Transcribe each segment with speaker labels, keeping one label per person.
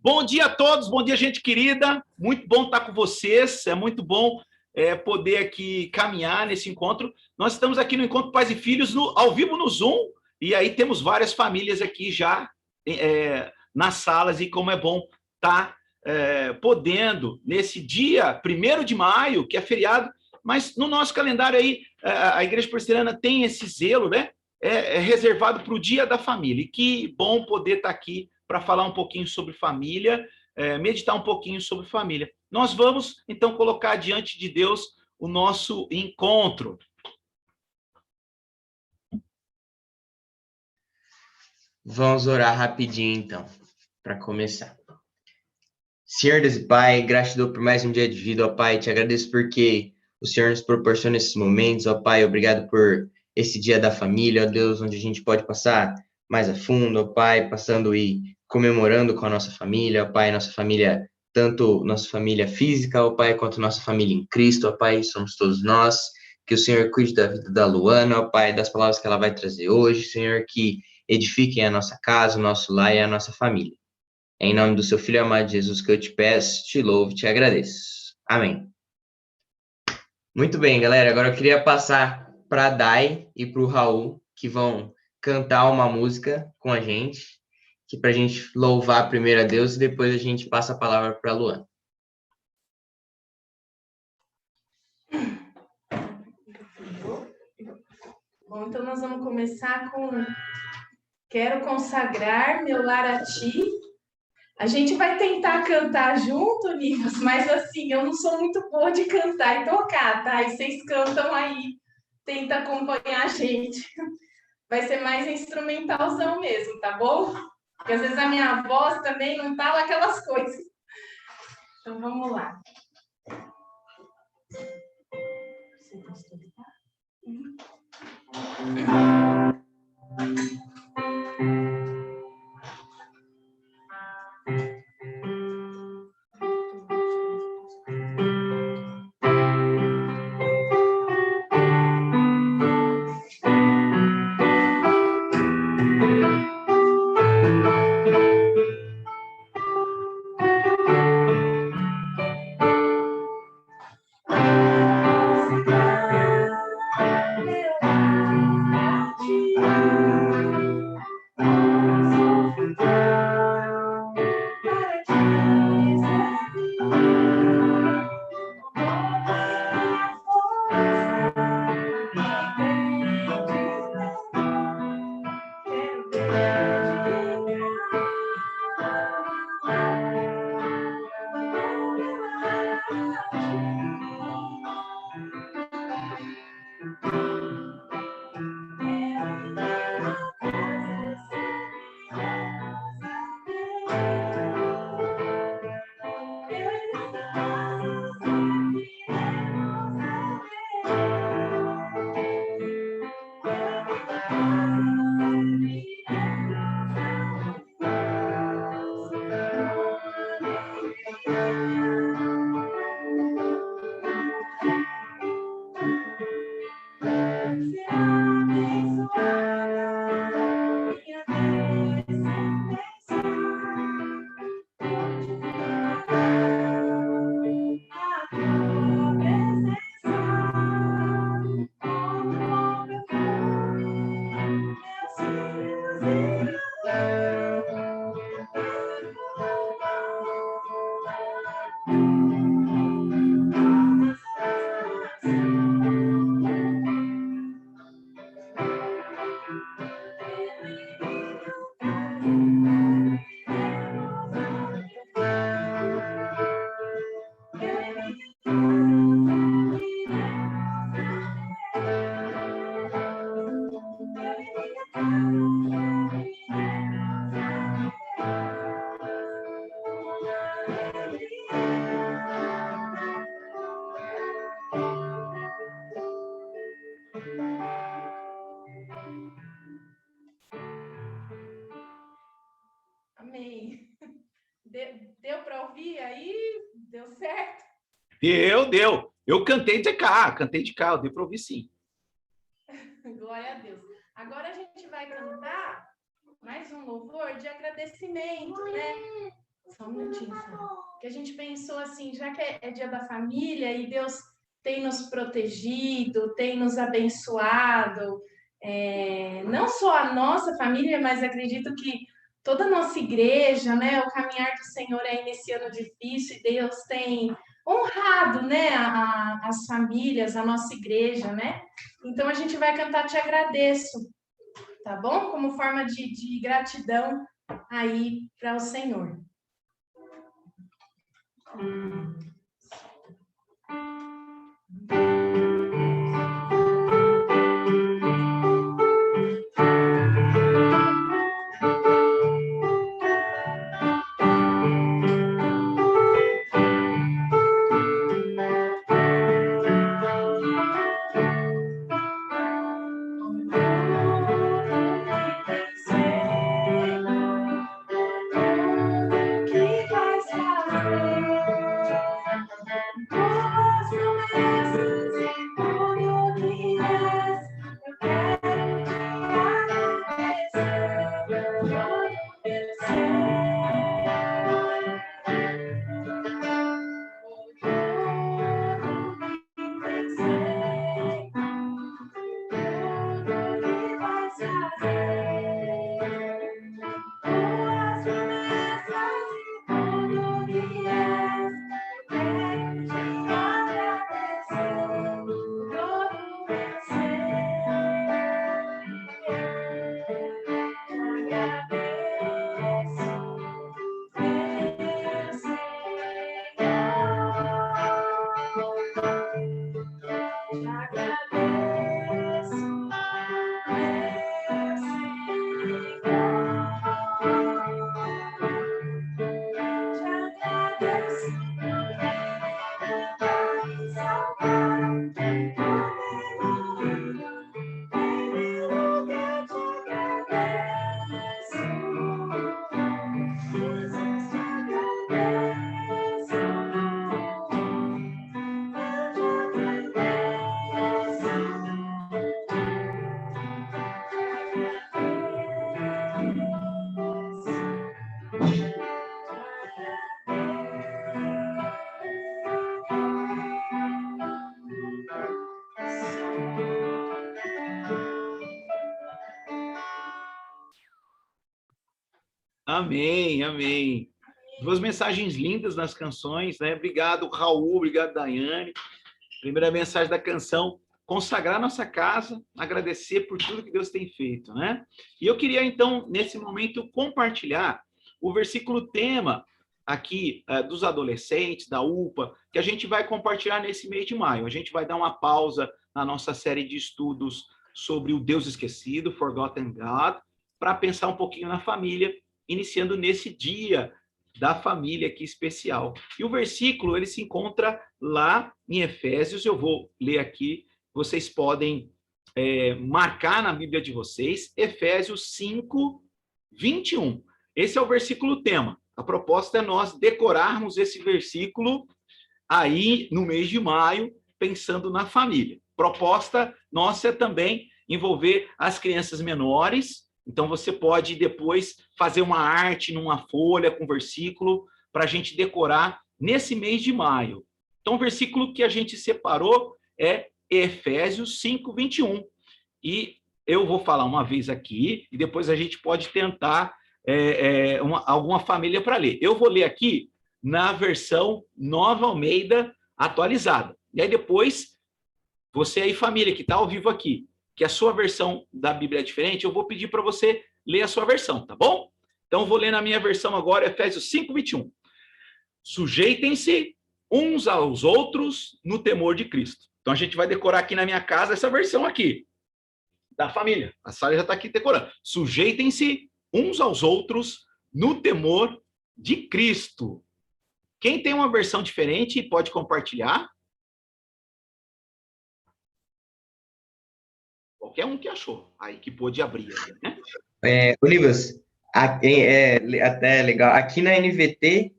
Speaker 1: Bom dia a todos, bom dia, gente querida. Muito bom estar com vocês. É muito bom poder aqui caminhar nesse encontro. Nós estamos aqui no Encontro Pais e Filhos, ao vivo no Zoom, e aí temos várias famílias aqui já nas salas, e como é bom estar podendo, nesse dia 1º de maio, que é feriado, mas no nosso calendário aí, a Igreja Presbiteriana tem esse zelo, né? É reservado para o Dia da Família. E que bom poder estar aqui para falar um pouquinho sobre família, meditar um pouquinho sobre família. Nós vamos, então, colocar diante de Deus o nosso encontro.
Speaker 2: Vamos orar rapidinho, então, para começar. Senhor Deus e Pai, gratidão por mais um dia de vida, ó Pai. Te agradeço porque o Senhor nos proporciona esses momentos, ó Pai. Obrigado por esse dia da família, ó Deus, onde a gente pode passar mais a fundo, ó Pai, passando e comemorando com a nossa família, ó Pai, nossa família, tanto nossa família física, ó Pai, quanto nossa família em Cristo, ó Pai, somos todos nós. Que o Senhor cuide da vida da Luana, ó Pai, das palavras que ela vai trazer hoje, Senhor, que edifiquem a nossa casa, o nosso lar e a nossa família. Em nome do seu Filho amado Jesus que eu te peço, te louvo, te agradeço. Amém. Muito bem, galera. Agora eu queria passar para a Dai e para o Raul, que vão cantar uma música com a gente, que para a gente louvar primeiro a Deus e depois a gente passa a palavra para a Luana.
Speaker 3: Bom, então nós vamos começar com Quero Consagrar Meu Lar a Ti. A gente vai tentar cantar junto, Nivas, mas assim, eu não sou muito boa de cantar e tocar, tá? E vocês cantam aí, tenta acompanhar a gente. Vai ser mais instrumentalzão mesmo, tá bom? Porque às vezes a minha voz também não tá lá aquelas coisas. Então vamos lá. Você gostou de tá? Amém. Deu para ouvir aí? Deu certo?
Speaker 1: Deu. Eu cantei de cá, deu para ouvir sim.
Speaker 3: Glória a Deus. Agora a gente vai cantar mais um louvor de agradecimento, né? Só um minutinho, Sara. Que a gente pensou assim, já que é dia da família e Deus tem nos protegido, tem nos abençoado, não só a nossa família, mas acredito que toda a nossa igreja, né? O caminhar do Senhor é nesse ano difícil e Deus tem honrado, né? As famílias, a nossa igreja, né? Então a gente vai cantar Te Agradeço, tá bom? Como forma de gratidão aí para o Senhor.
Speaker 1: Amém, amém. Duas mensagens lindas nas canções, né? Obrigado, Raul, obrigado, Daiane. Primeira mensagem da canção, consagrar nossa casa, agradecer por tudo que Deus tem feito, né? E eu queria, então, nesse momento, compartilhar o versículo tema aqui dos adolescentes, da UPA, que a gente vai compartilhar nesse mês de maio. A gente vai dar uma pausa na nossa série de estudos sobre o Deus esquecido, Forgotten God, para pensar um pouquinho na família, iniciando nesse dia da família aqui especial. E o versículo, ele se encontra lá em Efésios, eu vou ler aqui, vocês podem marcar na Bíblia de vocês, Efésios 5, 21. Esse é o versículo tema. A proposta é nós decorarmos esse versículo aí no mês de maio, pensando na família. Proposta nossa é também envolver as crianças menores. Então, você pode depois fazer uma arte numa folha com versículo para a gente decorar nesse mês de maio. Então, o versículo que a gente separou é Efésios 5, 21. E eu vou falar uma vez aqui e depois a gente pode tentar alguma família para ler. Eu vou ler aqui na versão Nova Almeida atualizada. E aí depois, você aí, família, que está ao vivo aqui, que a sua versão da Bíblia é diferente, eu vou pedir para você ler a sua versão, tá bom? Então, eu vou ler na minha versão agora, Efésios 5, 21. Sujeitem-se uns aos outros no temor de Cristo. Então, a gente vai decorar aqui na minha casa essa versão aqui, da família. A Sara já está aqui decorando. Sujeitem-se uns aos outros no temor de Cristo. Quem tem uma versão diferente pode compartilhar. Qualquer um que achou, aí que pôde abrir, né?
Speaker 2: Olivas, até legal. Aqui na NVT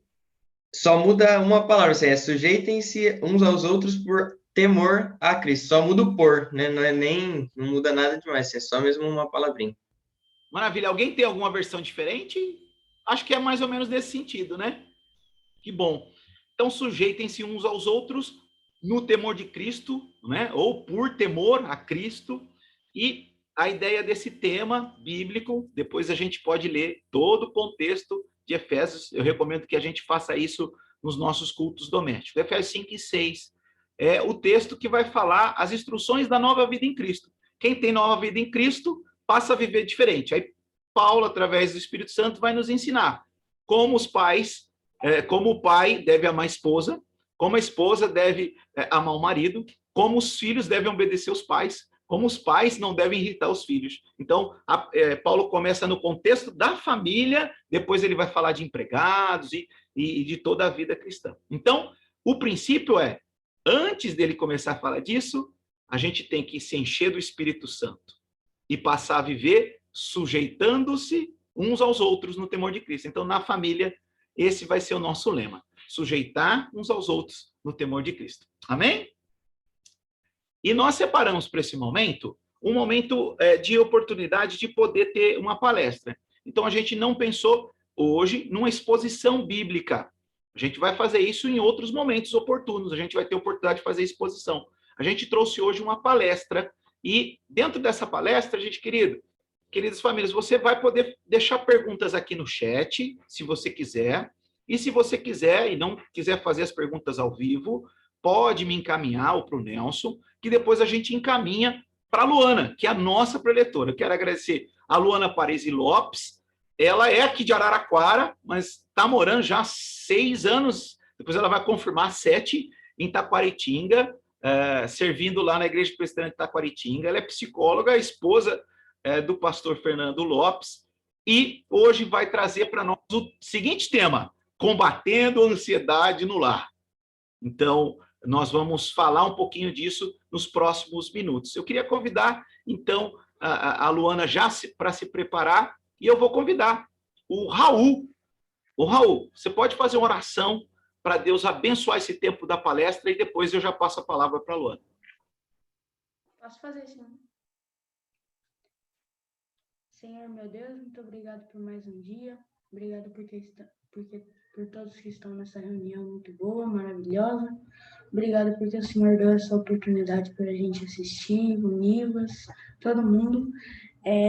Speaker 2: só muda uma palavra, assim, sujeitem-se uns aos outros por temor a Cristo. Só muda o por, né? Não muda nada demais, é só mesmo uma palavrinha.
Speaker 1: Maravilha. Alguém tem alguma versão diferente? Acho que é mais ou menos nesse sentido, né? Que bom. Então, sujeitem-se uns aos outros no temor de Cristo, né? Ou por temor a Cristo. E a ideia desse tema bíblico, depois a gente pode ler todo o contexto de Efésios. Eu recomendo que a gente faça isso nos nossos cultos domésticos. Efésios 5 e 6 é o texto que vai falar as instruções da nova vida em Cristo. Quem tem nova vida em Cristo passa a viver diferente. Aí Paulo, através do Espírito Santo, vai nos ensinar como os pais, como o pai deve amar a esposa, como a esposa deve amar o marido, como os filhos devem obedecer os pais, como os pais não devem irritar os filhos. Então, Paulo começa no contexto da família, depois ele vai falar de empregados e de toda a vida cristã. Então, o princípio é, antes dele começar a falar disso, a gente tem que se encher do Espírito Santo e passar a viver sujeitando-se uns aos outros no temor de Cristo. Então, na família, esse vai ser o nosso lema: sujeitar uns aos outros no temor de Cristo. Amém? E nós separamos para esse momento um momento de oportunidade de poder ter uma palestra. Então, a gente não pensou hoje numa exposição bíblica. A gente vai fazer isso em outros momentos oportunos. A gente vai ter oportunidade de fazer exposição. A gente trouxe hoje uma palestra e dentro dessa palestra, queridas famílias, você vai poder deixar perguntas aqui no chat, se você quiser. E se você quiser e não quiser fazer as perguntas ao vivo, pode me encaminhar ou para o Nelson, que depois a gente encaminha para a Luana, que é a nossa preletora. Eu quero agradecer a Luana Parisi Lopes. Ela é aqui de Araraquara, mas está morando já há 6 anos, depois ela vai confirmar 7, em Taquaritinga, servindo lá na Igreja Presbiteriana de Taquaritinga. Ela é psicóloga, esposa do pastor Fernando Lopes, e hoje vai trazer para nós o seguinte tema: combatendo a ansiedade no lar. Então, nós vamos falar um pouquinho disso nos próximos minutos. Eu queria convidar, então, a Luana já para se preparar, e eu vou convidar o Raul. O Raul, você pode fazer uma oração para Deus abençoar esse tempo da palestra e depois eu já passo a palavra para a Luana.
Speaker 4: Posso fazer, sim. Senhor, meu Deus, muito obrigado por mais um dia. Obrigado por todos que estão nessa reunião muito boa, maravilhosa. Obrigado porque o Senhor deu essa oportunidade para a gente assistir, o Nivas, todo mundo.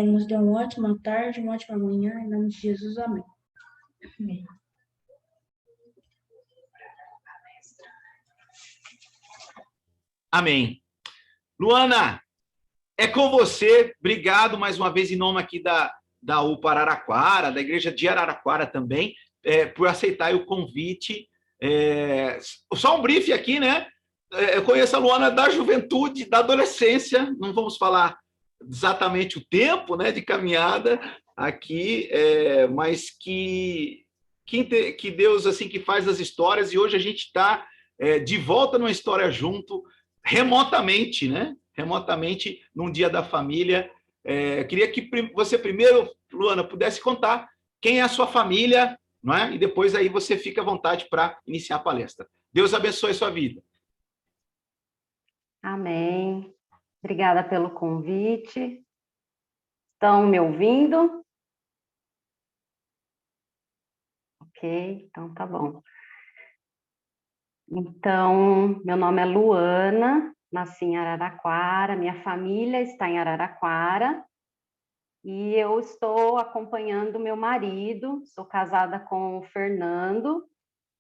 Speaker 4: Nos deu uma ótima tarde, uma ótima manhã. Em nome de Jesus, amém. Amém.
Speaker 1: Amém. Luana, é com você. Obrigado mais uma vez em nome aqui da UPA Araraquara, da Igreja de Araraquara também, por aceitar o convite. Só um brief aqui, né? Eu conheço a Luana da juventude, da adolescência, não vamos falar exatamente o tempo, né, de caminhada aqui, mas que Deus, assim, que faz as histórias, e hoje a gente está de volta numa história junto, remotamente, né? Remotamente, num dia da família. Queria que você primeiro, Luana, pudesse contar quem é a sua família, não é? E depois aí você fica à vontade para iniciar a palestra. Deus abençoe a sua vida.
Speaker 5: Amém. Obrigada pelo convite. Estão me ouvindo? Ok, então tá bom. Então, meu nome é Luana, nasci em Araraquara, minha família está em Araraquara, e eu estou acompanhando meu marido, sou casada com o Fernando,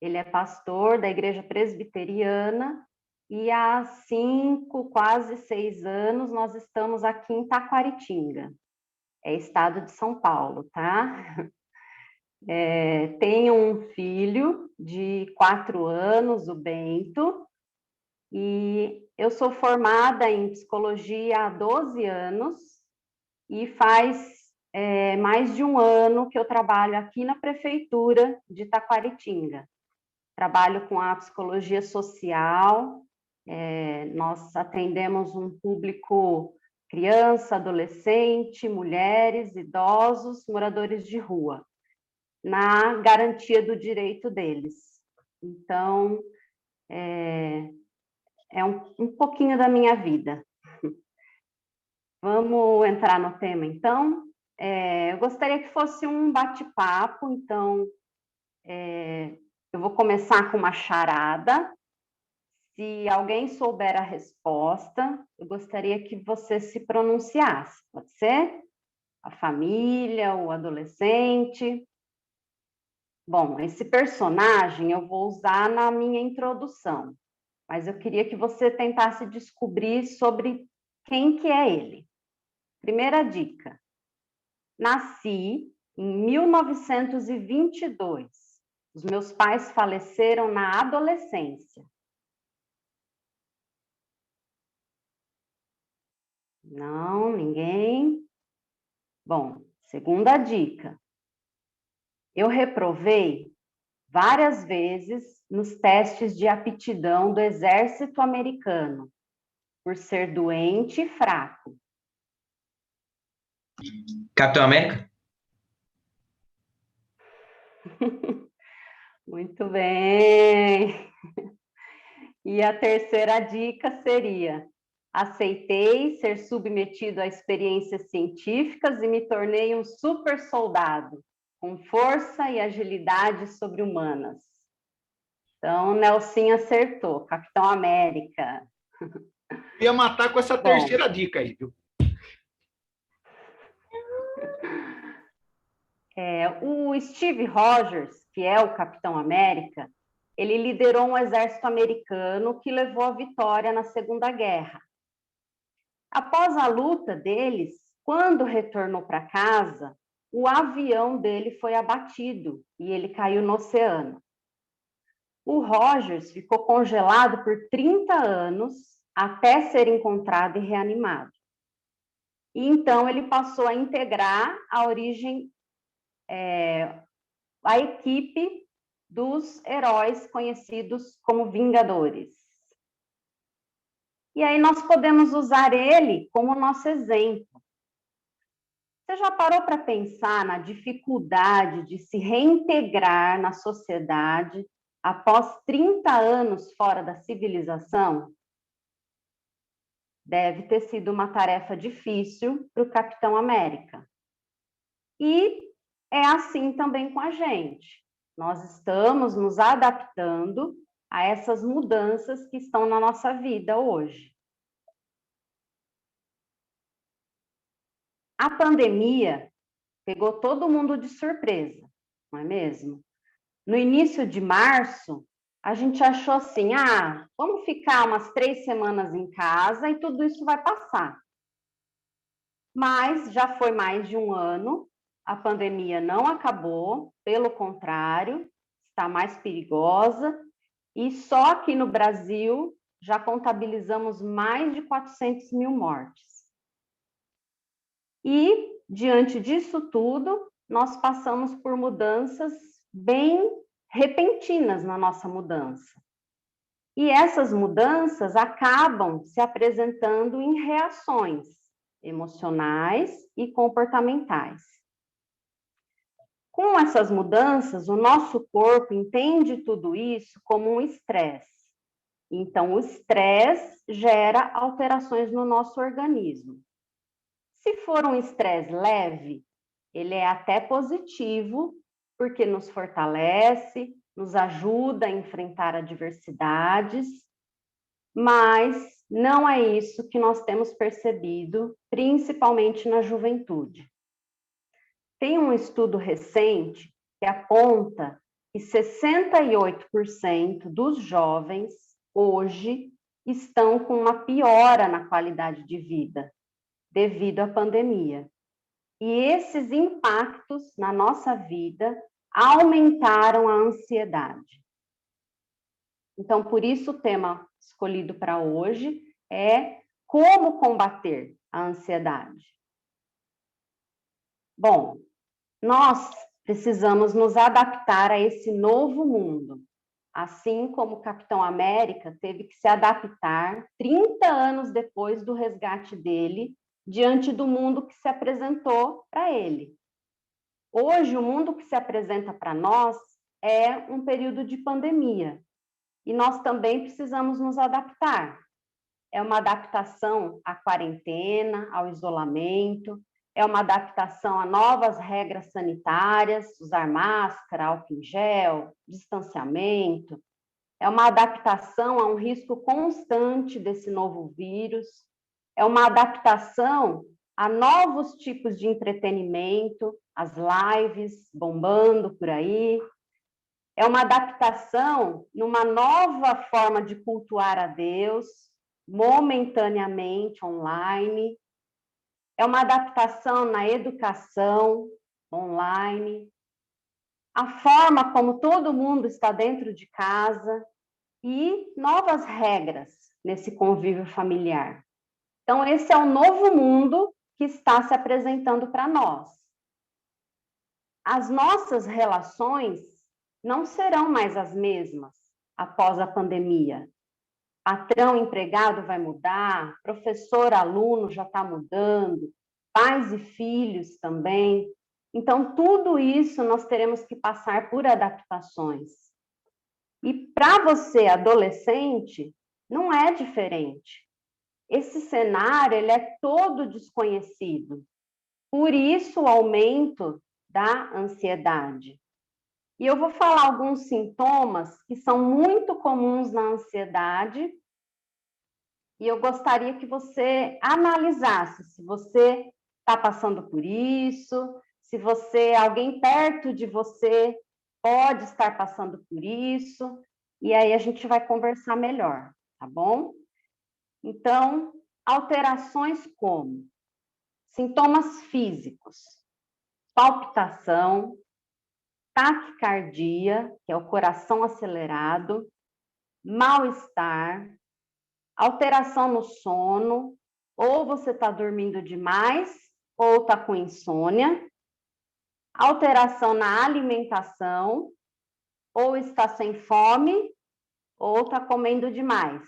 Speaker 5: ele é pastor da Igreja Presbiteriana, e há 5, quase 6 anos, nós estamos aqui em Taquaritinga, estado de São Paulo, tá? Tenho um filho de 4 anos, o Bento, e eu sou formada em psicologia há 12 anos, e faz mais de 1 ano que eu trabalho aqui na prefeitura de Taquaritinga. Trabalho com a psicologia social, nós atendemos um público criança, adolescente, mulheres, idosos, moradores de rua, na garantia do direito deles. Então, um pouquinho da minha vida. Vamos entrar no tema, então? eu gostaria que fosse um bate-papo, então eu vou começar com uma charada. Se alguém souber a resposta, eu gostaria que você se pronunciasse, pode ser? A família, o adolescente. Bom, esse personagem eu vou usar na minha introdução, mas eu queria que você tentasse descobrir sobre quem que é ele. Primeira dica. Nasci em 1922. Os meus pais faleceram na adolescência. Não, ninguém. Bom, segunda dica. Eu reprovei várias vezes nos testes de aptidão do exército americano, por ser doente e fraco.
Speaker 2: Capitão América?
Speaker 5: Muito bem. E a terceira dica seria: aceitei ser submetido a experiências científicas e me tornei um super soldado, com força e agilidade sobre-humanas. Então, Nelson acertou, Capitão América.
Speaker 1: Eu ia matar com essa
Speaker 5: Bom.
Speaker 1: terceira dica aí, viu?
Speaker 5: O Steve Rogers, que é o Capitão América, ele liderou um exército americano que levou à vitória na Segunda Guerra. Após a luta deles, quando retornou para casa, o avião dele foi abatido e ele caiu no oceano. O Rogers ficou congelado por 30 anos até ser encontrado e reanimado. E então ele passou a integrar a equipe dos heróis conhecidos como Vingadores. E aí nós podemos usar ele como nosso exemplo. Você já parou para pensar na dificuldade de se reintegrar na sociedade após 30 anos fora da civilização? Deve ter sido uma tarefa difícil para o Capitão América. E é assim também com a gente. Nós estamos nos adaptando a essas mudanças que estão na nossa vida hoje. A pandemia pegou todo mundo de surpresa, não é mesmo? No início de março, a gente achou assim, vamos ficar umas 3 semanas em casa e tudo isso vai passar. Mas já foi mais de um ano, a pandemia não acabou, pelo contrário, está mais perigosa, e só aqui no Brasil já contabilizamos mais de 400 mil mortes. E, diante disso tudo, nós passamos por mudanças bem repentinas na nossa mudança. E essas mudanças acabam se apresentando em reações emocionais e comportamentais. Com essas mudanças, o nosso corpo entende tudo isso como um estresse. Então, o estresse gera alterações no nosso organismo. Se for um estresse leve, ele é até positivo, porque nos fortalece, nos ajuda a enfrentar adversidades, mas não é isso que nós temos percebido, principalmente na juventude. Tem um estudo recente que aponta que 68% dos jovens hoje estão com uma piora na qualidade de vida, devido à pandemia. E esses impactos na nossa vida aumentaram a ansiedade. Então, por isso o tema escolhido para hoje é como combater a ansiedade. Bom, nós precisamos nos adaptar a esse novo mundo, assim como o Capitão América teve que se adaptar 30 anos depois do resgate dele, diante do mundo que se apresentou para ele. Hoje, o mundo que se apresenta para nós é um período de pandemia, e nós também precisamos nos adaptar. É uma adaptação à quarentena, ao isolamento, é uma adaptação a novas regras sanitárias, usar máscara, álcool em gel, distanciamento. É uma adaptação a um risco constante desse novo vírus. É uma adaptação a novos tipos de entretenimento, as lives bombando por aí. É uma adaptação numa nova forma de cultuar a Deus, momentaneamente online. É uma adaptação na educação online, a forma como todo mundo está dentro de casa e novas regras nesse convívio familiar. Então, esse é o novo mundo que está se apresentando para nós. As nossas relações não serão mais as mesmas após a pandemia. Patrão, empregado vai mudar, professor, aluno já está mudando, pais e filhos também. Então, tudo isso nós teremos que passar por adaptações. E para você, adolescente, não é diferente. Esse cenário ele é todo desconhecido. Por isso, o aumento da ansiedade. E eu vou falar alguns sintomas que são muito comuns na ansiedade, e eu gostaria que você analisasse se você está passando por isso, se alguém perto de você pode estar passando por isso, e aí a gente vai conversar melhor, tá bom? Então, alterações como sintomas físicos, palpitação, taquicardia, que é o coração acelerado, mal-estar, alteração no sono, ou você está dormindo demais, ou está com insônia, alteração na alimentação, ou está sem fome, ou está comendo demais.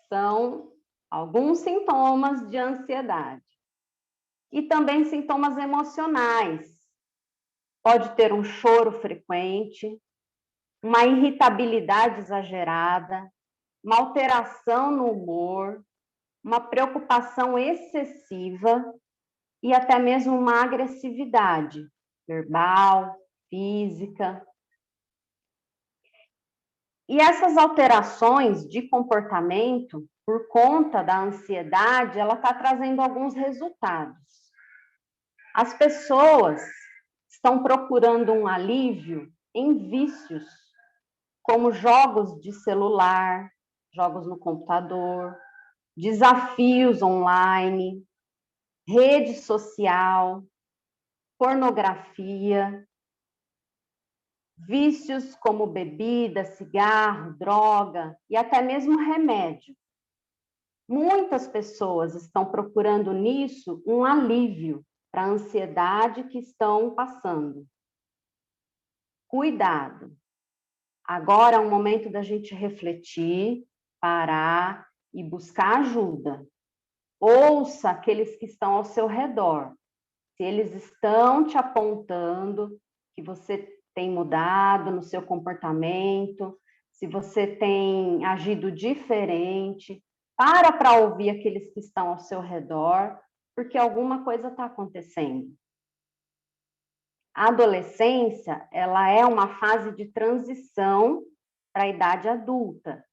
Speaker 5: São alguns sintomas de ansiedade. E também sintomas emocionais. Pode ter um choro frequente, uma irritabilidade exagerada, uma alteração no humor, uma preocupação excessiva e até mesmo uma agressividade verbal, física. E essas alterações de comportamento, por conta da ansiedade, ela está trazendo alguns resultados. As pessoas estão procurando um alívio em vícios, como jogos de celular, jogos no computador, desafios online, rede social, pornografia, vícios como bebida, cigarro, droga e até mesmo remédio. Muitas pessoas estão procurando nisso um alívio para a ansiedade que estão passando. Cuidado! Agora é o momento da gente refletir, parar e buscar ajuda. Ouça aqueles que estão ao seu redor. Se eles estão te apontando que você tem mudado no seu comportamento, se você tem agido diferente, para ouvir aqueles que estão ao seu redor, porque alguma coisa está acontecendo. A adolescência, ela é uma fase de transição para a idade adulta.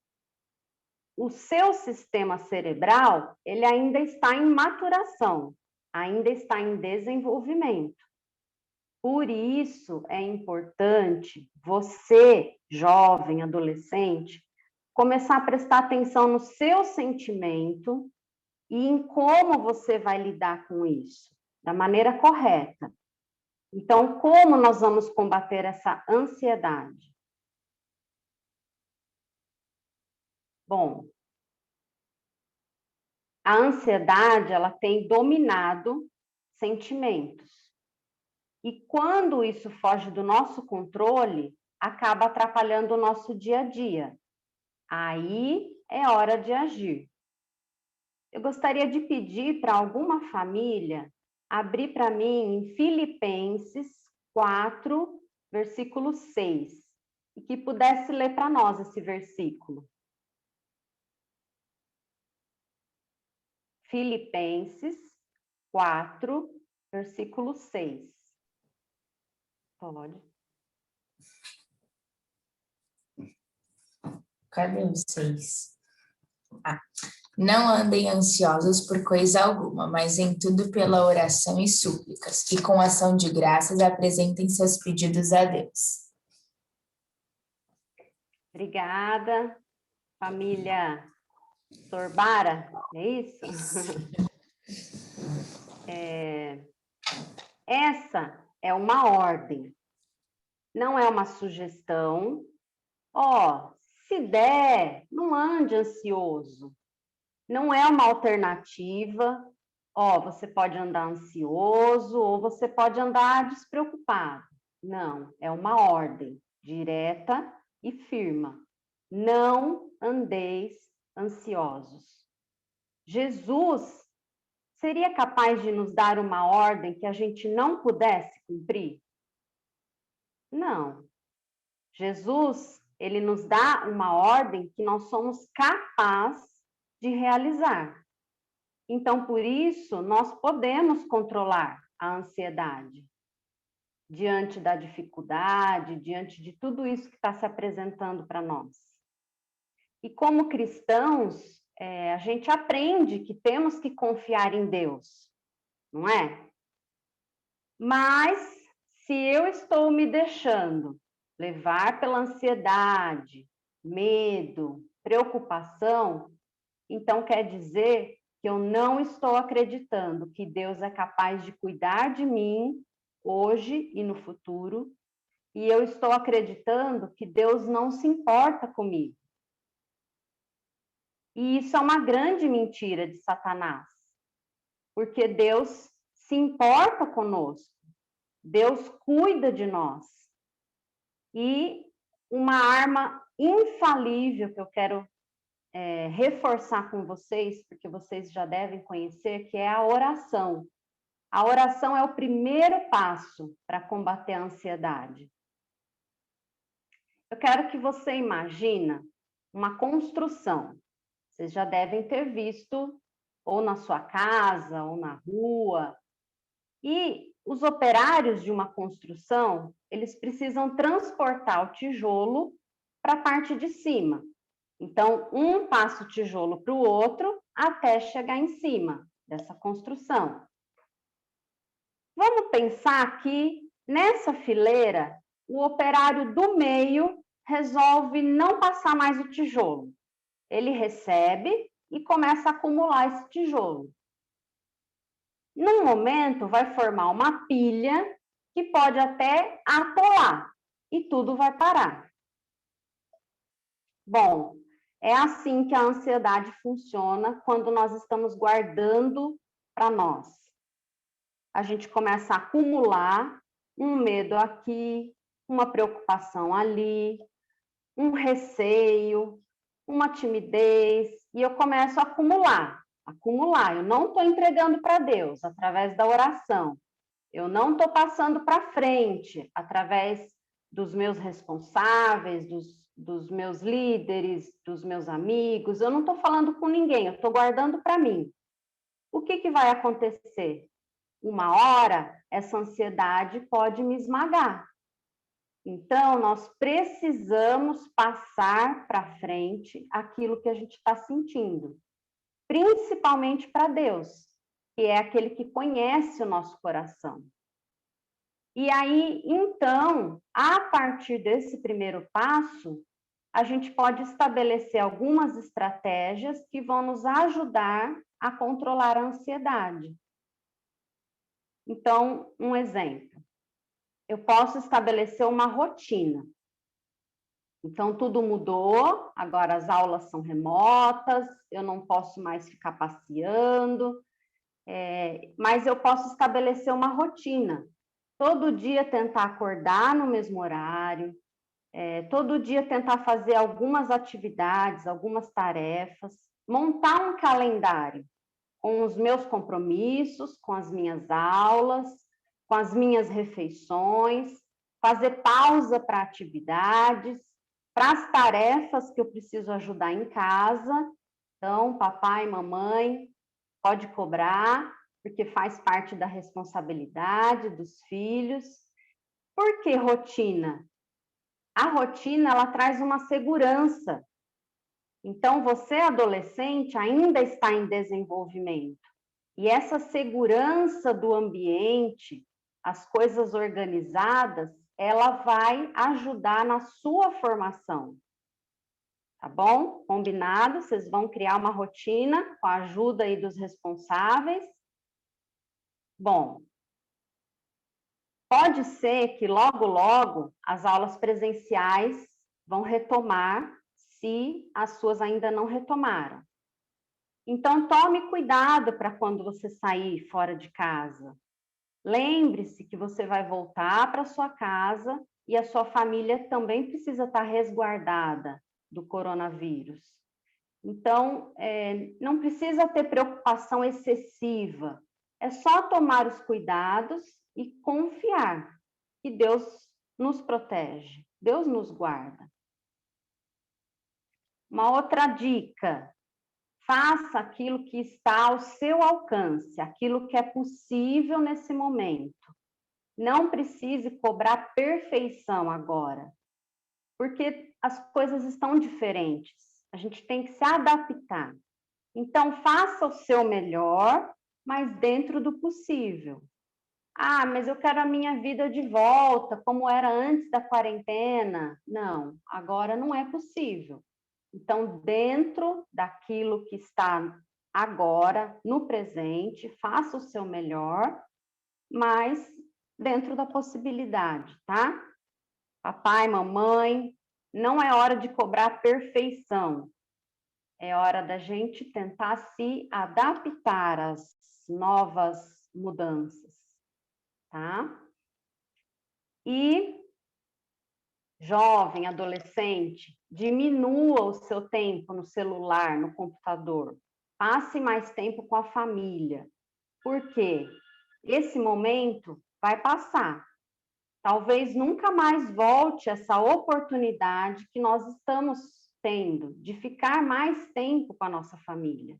Speaker 5: O seu sistema cerebral, ele ainda está em maturação, ainda está em desenvolvimento. Por isso é importante você, jovem, adolescente, começar a prestar atenção no seu sentimento e em como você vai lidar com isso, da maneira correta. Então, como nós vamos combater essa ansiedade? Bom, a ansiedade, ela tem dominado sentimentos. E quando isso foge do nosso controle, acaba atrapalhando o nosso dia a dia. Aí é hora de agir. Eu gostaria de pedir para alguma família abrir para mim em Filipenses 4, versículo 6, e que pudesse ler para nós esse versículo. Filipenses 4, versículo 6. Pode.
Speaker 6: Cadê os 6? Não andem ansiosos por coisa alguma, mas em tudo pela oração e súplicas, e com ação de graças apresentem seus pedidos a Deus.
Speaker 5: Obrigada, família Sorbara, é isso? Essa é uma ordem, não é uma sugestão. Se der, não ande ansioso. Não é uma alternativa. Você pode andar ansioso ou você pode andar despreocupado. Não, é uma ordem direta e firme. Não andeis ansiosos. Jesus seria capaz de nos dar uma ordem que a gente não pudesse cumprir? Não. Jesus, ele nos dá uma ordem que nós somos capazes de realizar. Então, por isso, nós podemos controlar a ansiedade. Diante da dificuldade, diante de tudo isso que está se apresentando para nós. E como cristãos, a gente aprende que temos que confiar em Deus, não é? Mas, se eu estou me deixando levar pela ansiedade, medo, preocupação, então quer dizer que eu não estou acreditando que Deus é capaz de cuidar de mim hoje e no futuro, e eu estou acreditando que Deus não se importa comigo. E isso é uma grande mentira de Satanás, porque Deus se importa conosco, Deus cuida de nós. E uma arma infalível que eu quero reforçar com vocês, porque vocês já devem conhecer, que é a oração. A oração é o primeiro passo para combater a ansiedade. Eu quero que você imagine uma construção. Vocês já devem ter visto, ou na sua casa, ou na rua. E os operários de uma construção, eles precisam transportar o tijolo para a parte de cima. Então, um passa o tijolo para o outro até chegar em cima dessa construção. Vamos pensar que nessa fileira, o operário do meio resolve não passar mais o tijolo. Ele recebe e começa a acumular esse tijolo. Num momento, vai formar uma pilha que pode até atolar e tudo vai parar. Bom, é assim que a ansiedade funciona quando nós estamos guardando para nós. A gente começa a acumular um medo aqui, uma preocupação ali, um receio, uma timidez, e eu começo a acumular. Eu não estou entregando para Deus através da oração, eu não estou passando para frente através dos meus responsáveis, dos meus líderes, dos meus amigos, eu não estou falando com ninguém, eu estou guardando para mim. O que vai acontecer? Uma hora, essa ansiedade pode me esmagar. Então, nós precisamos passar para frente aquilo que a gente está sentindo, principalmente para Deus, que é aquele que conhece o nosso coração. E aí, então, a partir desse primeiro passo, a gente pode estabelecer algumas estratégias que vão nos ajudar a controlar a ansiedade. Então, um exemplo. Eu posso estabelecer uma rotina. Então, tudo mudou, agora as aulas são remotas, eu não posso mais ficar passeando, mas eu posso estabelecer uma rotina. Todo dia tentar acordar no mesmo horário, todo dia tentar fazer algumas atividades, algumas tarefas, montar um calendário com os meus compromissos, com as minhas aulas, com as minhas refeições, fazer pausa para atividades, para as tarefas que eu preciso ajudar em casa. Então, papai, mamãe, pode cobrar, porque faz parte da responsabilidade dos filhos. Por que rotina? A rotina, ela traz uma segurança. Então, você, adolescente, ainda está em desenvolvimento. E essa segurança do ambiente, as coisas organizadas, ela vai ajudar na sua formação. Tá bom? Combinado? Vocês vão criar uma rotina com a ajuda aí dos responsáveis. Bom, pode ser que logo, logo, as aulas presenciais vão retomar, se as suas ainda não retomaram. Então, tome cuidado para quando você sair fora de casa. Lembre-se que você vai voltar para sua casa e a sua família também precisa estar resguardada do coronavírus. Então, não precisa ter preocupação excessiva. É só tomar os cuidados e confiar que Deus nos protege, Deus nos guarda. Uma outra dica: faça aquilo que está ao seu alcance, aquilo que é possível nesse momento. Não precise cobrar perfeição agora, porque as coisas estão diferentes. A gente tem que se adaptar. Então, faça o seu melhor, mas dentro do possível. Ah, mas eu quero a minha vida de volta, como era antes da quarentena. Não, agora não é possível. Então, dentro daquilo que está agora, no presente, faça o seu melhor, mas dentro da possibilidade, tá? Papai, mamãe, não é hora de cobrar perfeição. É hora da gente tentar se adaptar às novas mudanças, tá? E jovem, adolescente, diminua o seu tempo no celular, no computador. Passe mais tempo com a família. Por quê? Esse momento vai passar. Talvez nunca mais volte essa oportunidade que nós estamos tendo de ficar mais tempo com a nossa família.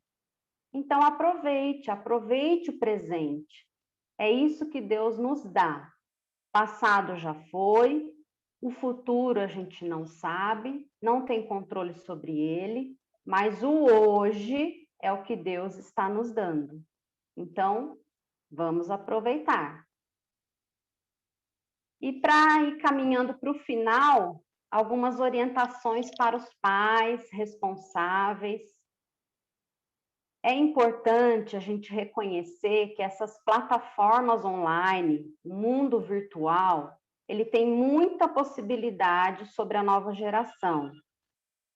Speaker 5: Então, aproveite o presente. É isso que Deus nos dá. Passado já foi, o futuro a gente não sabe, não tem controle sobre ele, mas o hoje é o que Deus está nos dando. Então, vamos aproveitar. E para ir caminhando para o final, algumas orientações para os pais responsáveis. É importante a gente reconhecer que essas plataformas online, o mundo virtual, ele tem muita possibilidade sobre a nova geração.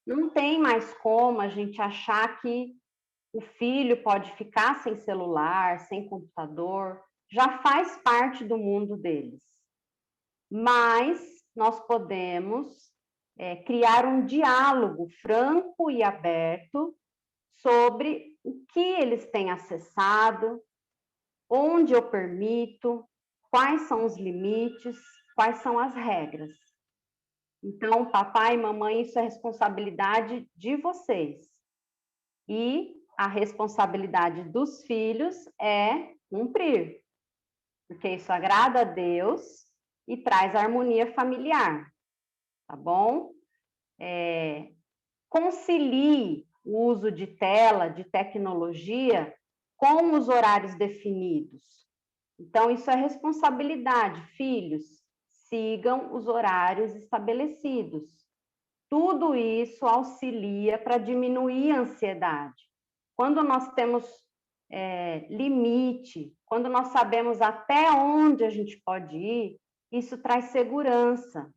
Speaker 5: Não tem mais como a gente achar que o filho pode ficar sem celular, sem computador, já faz parte do mundo deles. Mas nós podemos criar um diálogo franco e aberto sobre o que eles têm acessado, onde eu permito, quais são os limites, quais são as regras. Então, papai e mamãe, isso é responsabilidade de vocês. E a responsabilidade dos filhos é cumprir, porque isso agrada a Deus e traz harmonia familiar, tá bom? Concilie o uso de tela, de tecnologia, com os horários definidos. Então, isso é responsabilidade. Filhos, sigam os horários estabelecidos. Tudo isso auxilia para diminuir a ansiedade. Quando nós temos limite, quando nós sabemos até onde a gente pode ir, isso traz segurança.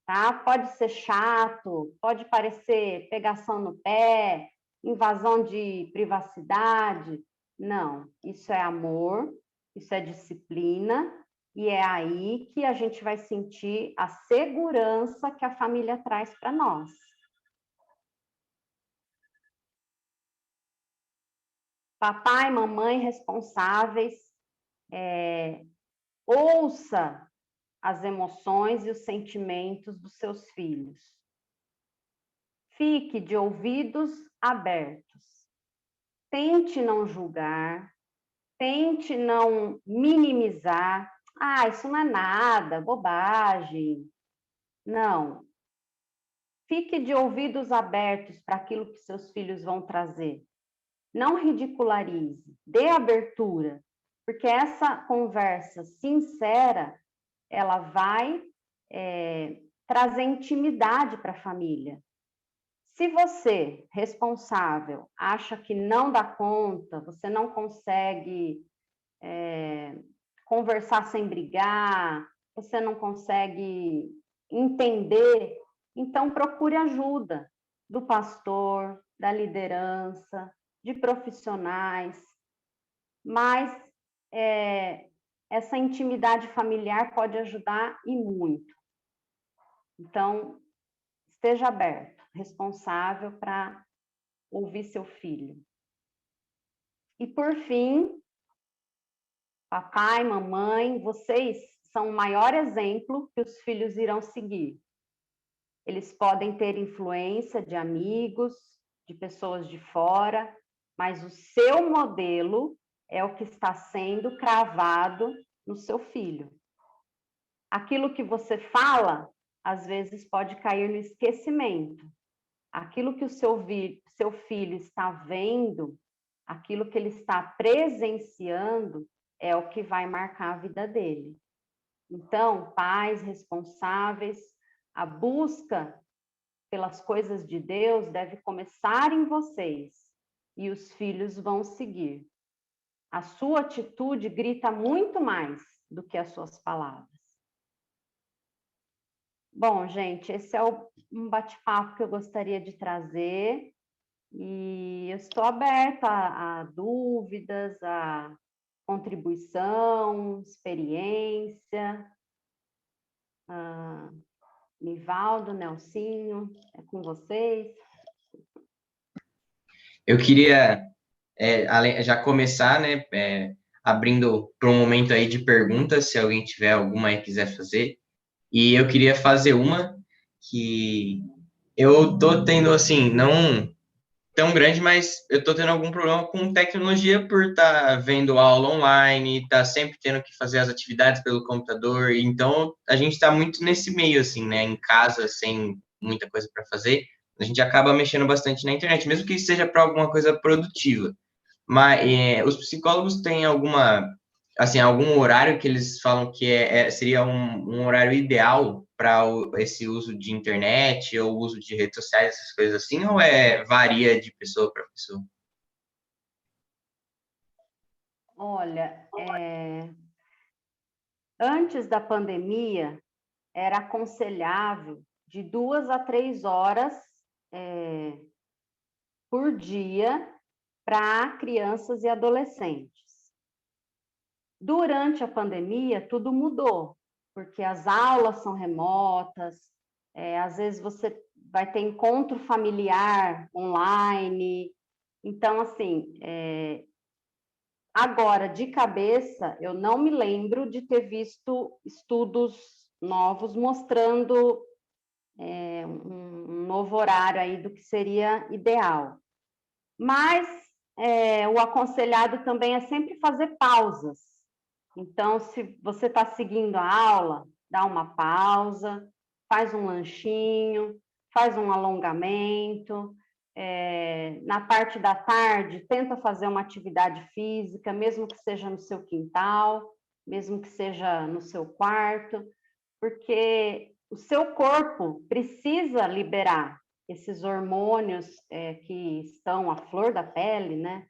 Speaker 5: Tá? Pode ser chato, pode parecer pegação no pé, invasão de privacidade. Não, isso é amor, isso é disciplina, e é aí que a gente vai sentir a segurança que a família traz para nós. Papai, mamãe responsáveis, ouça as emoções e os sentimentos dos seus filhos. Fique de ouvidos abertos. Tente não julgar, tente não minimizar. Ah, isso não é nada, bobagem. Não. Fique de ouvidos abertos para aquilo que seus filhos vão trazer. Não ridicularize, dê abertura, porque essa conversa sincera, ela vai trazer intimidade para a família. Se você, responsável, acha que não dá conta, você não consegue conversar sem brigar, você não consegue entender, então procure ajuda do pastor, da liderança, de profissionais, mas essa intimidade familiar pode ajudar e muito. Então, esteja aberto, responsável para ouvir seu filho. E por fim, papai, mamãe, vocês são o maior exemplo que os filhos irão seguir. Eles podem ter influência de amigos, de pessoas de fora, mas o seu modelo é o que está sendo cravado no seu filho. Aquilo que você fala, às vezes pode cair no esquecimento. Aquilo que o seu filho está vendo, aquilo que ele está presenciando, é o que vai marcar a vida dele. Então, pais responsáveis, a busca pelas coisas de Deus deve começar em vocês e os filhos vão seguir. A sua atitude grita muito mais do que as suas palavras. Bom, gente, esse é um bate-papo que eu gostaria de trazer e eu estou aberta a dúvidas, a contribuição, experiência. Nivaldo, Nelsinho, é com vocês.
Speaker 2: Eu queria já começar, né, abrindo para um momento aí de perguntas, se alguém tiver alguma aí quiser fazer. E eu queria fazer uma que eu tô tendo, assim, não tão grande, mas eu tô tendo algum problema com tecnologia por estar vendo aula online, tá sempre tendo que fazer as atividades pelo computador, então a gente está muito nesse meio, assim, né, em casa, sem muita coisa para fazer, a gente acaba mexendo bastante na internet, mesmo que seja para alguma coisa produtiva. Mas os psicólogos têm algum horário que eles falam que seria um horário ideal para esse uso de internet ou uso de redes sociais, essas coisas assim, ou varia de pessoa para pessoa?
Speaker 5: Olha, antes da pandemia, era aconselhável de 2 a 3 horas por dia para crianças e adolescentes. Durante a pandemia, tudo mudou, porque as aulas são remotas, às vezes você vai ter encontro familiar online. Então, assim, agora, de cabeça, eu não me lembro de ter visto estudos novos mostrando um novo horário aí do que seria ideal. Mas o aconselhado também é sempre fazer pausas. Então, se você está seguindo a aula, dá uma pausa, faz um lanchinho, faz um alongamento. Na parte da tarde, tenta fazer uma atividade física, mesmo que seja no seu quintal, mesmo que seja no seu quarto, porque o seu corpo precisa liberar esses hormônios que estão à flor da pele, né?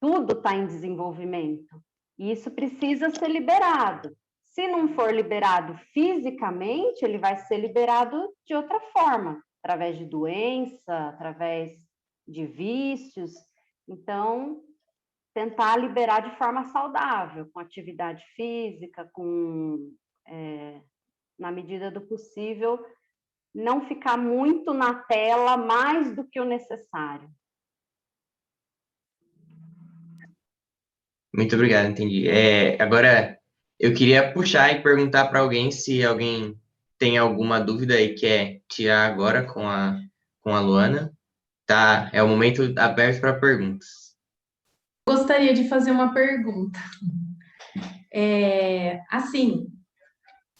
Speaker 5: Tudo está em desenvolvimento. E isso precisa ser liberado. Se não for liberado fisicamente, ele vai ser liberado de outra forma, através de doença, através de vícios. Então, tentar liberar de forma saudável, com atividade física, na medida do possível, não ficar muito na tela mais do que o necessário.
Speaker 2: Muito obrigado, entendi. Agora, eu queria puxar e perguntar para alguém se alguém tem alguma dúvida e quer tirar agora com a Luana. Tá, é o momento aberto para perguntas.
Speaker 3: Gostaria de fazer uma pergunta. Assim,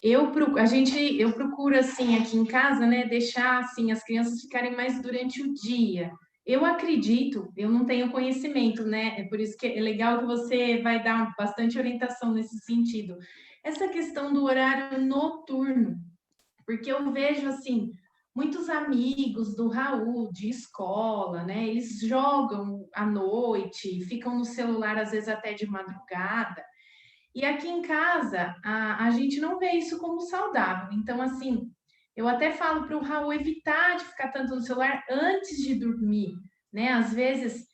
Speaker 3: eu procuro assim aqui em casa, né, deixar assim as crianças ficarem mais durante o dia. Eu acredito, eu não tenho conhecimento, né? É por isso que é legal que você vai dar bastante orientação nesse sentido. Essa questão do horário noturno, porque eu vejo assim muitos amigos do Raul de escola, né? Eles jogam à noite, ficam no celular às vezes até de madrugada. E aqui em casa, a gente não vê isso como saudável. Então, assim, eu até falo para o Raul evitar de ficar tanto no celular antes de dormir, né? Às vezes,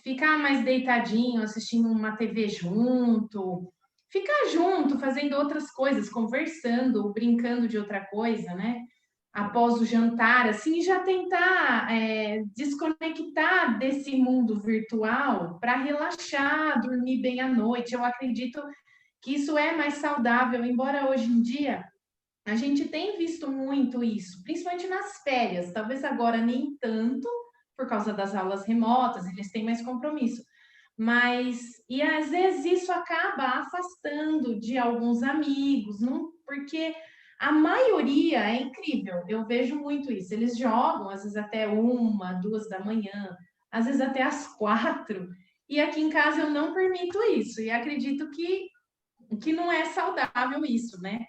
Speaker 3: ficar mais deitadinho, assistindo uma TV junto, ficar junto, fazendo outras coisas, conversando, brincando de outra coisa, né? Após o jantar, assim, já tentar desconectar desse mundo virtual para relaxar, dormir bem à noite. Eu acredito que isso é mais saudável, embora hoje em dia a gente tem visto muito isso, principalmente nas férias, talvez agora nem tanto, por causa das aulas remotas, eles têm mais compromisso. Mas, e às vezes isso acaba afastando de alguns amigos, não, porque a maioria é incrível, eu vejo muito isso. Eles jogam, às vezes até 1, 2 da manhã, às vezes até às 4, e aqui em casa eu não permito isso, e acredito que não é saudável isso, né?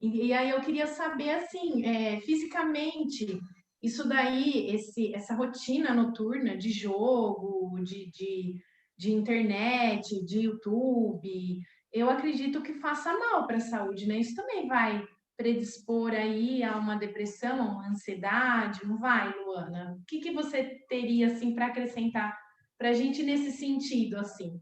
Speaker 3: E aí eu queria saber, assim, fisicamente, isso daí, essa rotina noturna de jogo, de internet, de YouTube, eu acredito que faça mal para a saúde, né? Isso também vai predispor aí a uma depressão, a uma ansiedade, não vai, Luana? O que você teria, assim, para acrescentar para a gente nesse sentido, assim?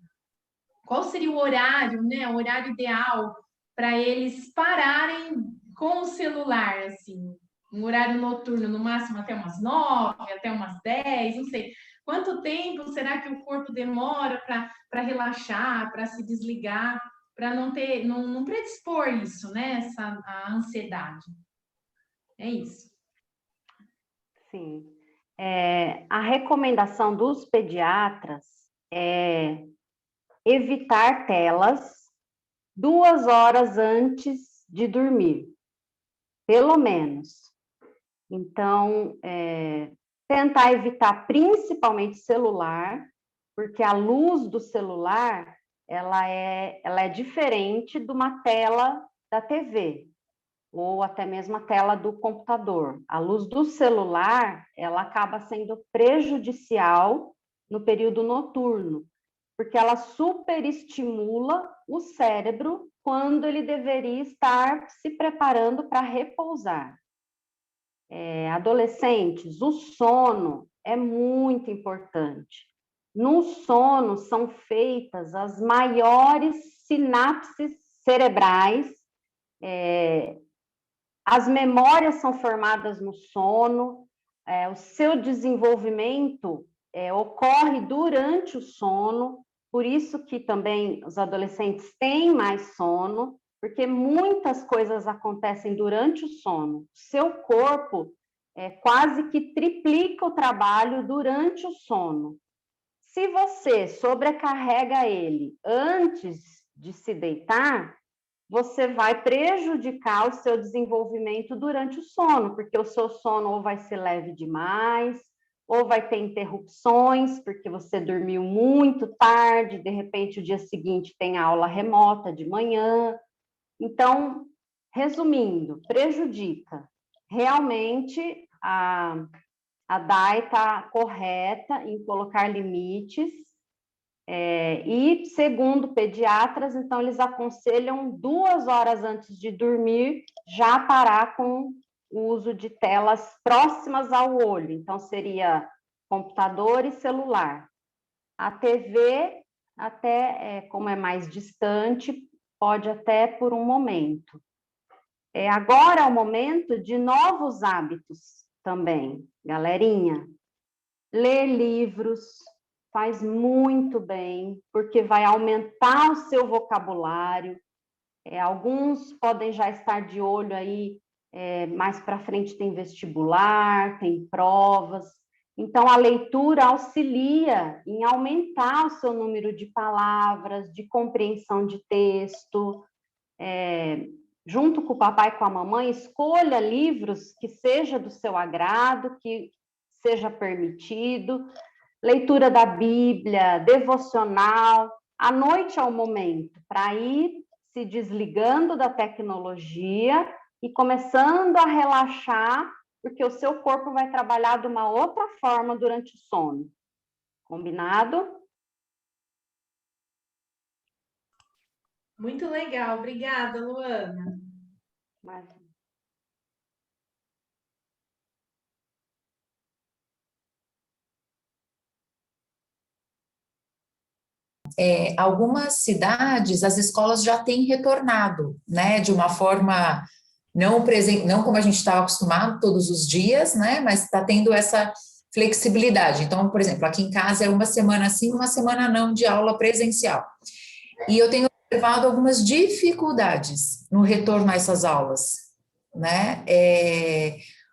Speaker 3: Qual seria o horário, né? O horário ideal para eles pararem com o celular, assim, um horário noturno, no máximo até umas 9, até umas 10, não sei. Quanto tempo será que o corpo demora para relaxar, para se desligar, para não predispor isso, né? A ansiedade. É isso.
Speaker 5: Sim. A recomendação dos pediatras é evitar telas 2 horas antes de dormir, pelo menos. Então, tentar evitar principalmente celular, porque a luz do celular ela é diferente de uma tela da TV ou até mesmo a tela do computador. A luz do celular ela acaba sendo prejudicial no período noturno, porque ela superestimula o cérebro quando ele deveria estar se preparando para repousar. Adolescentes, o sono é muito importante. No sono são feitas as maiores sinapses cerebrais, as memórias são formadas no sono, o seu desenvolvimento ocorre durante o sono, por isso que também os adolescentes têm mais sono, porque muitas coisas acontecem durante o sono. Seu corpo quase que triplica o trabalho durante o sono. Se você sobrecarrega ele antes de se deitar, você vai prejudicar o seu desenvolvimento durante o sono, porque o seu sono ou vai ser leve demais, ou vai ter interrupções, porque você dormiu muito tarde, de repente o dia seguinte tem aula remota de manhã. Então, resumindo, prejudica. Realmente, a DAI está correta em colocar limites, e, segundo pediatras, então, eles aconselham 2 horas antes de dormir já parar com o uso de telas próximas ao olho. Então, seria computador e celular. A TV, até como é mais distante, pode até por um momento. Agora é o momento de novos hábitos também, galerinha. Ler livros faz muito bem, porque vai aumentar o seu vocabulário. Alguns podem já estar de olho aí, mais para frente tem vestibular, tem provas. Então, a leitura auxilia em aumentar o seu número de palavras, de compreensão de texto. Junto com o papai e com a mamãe, escolha livros que seja do seu agrado, que seja permitido. Leitura da Bíblia, devocional. À noite é o momento para ir se desligando da tecnologia e começando a relaxar, porque o seu corpo vai trabalhar de uma outra forma durante o sono. Combinado?
Speaker 3: Muito legal, obrigada, Luana.
Speaker 6: Algumas cidades, as escolas já têm retornado, né, de uma forma não como a gente estava acostumado todos os dias, né, mas está tendo essa flexibilidade. Então, por exemplo, aqui em casa é uma semana sim, uma semana não de aula presencial. E eu tenho observado algumas dificuldades no retorno a essas aulas, né,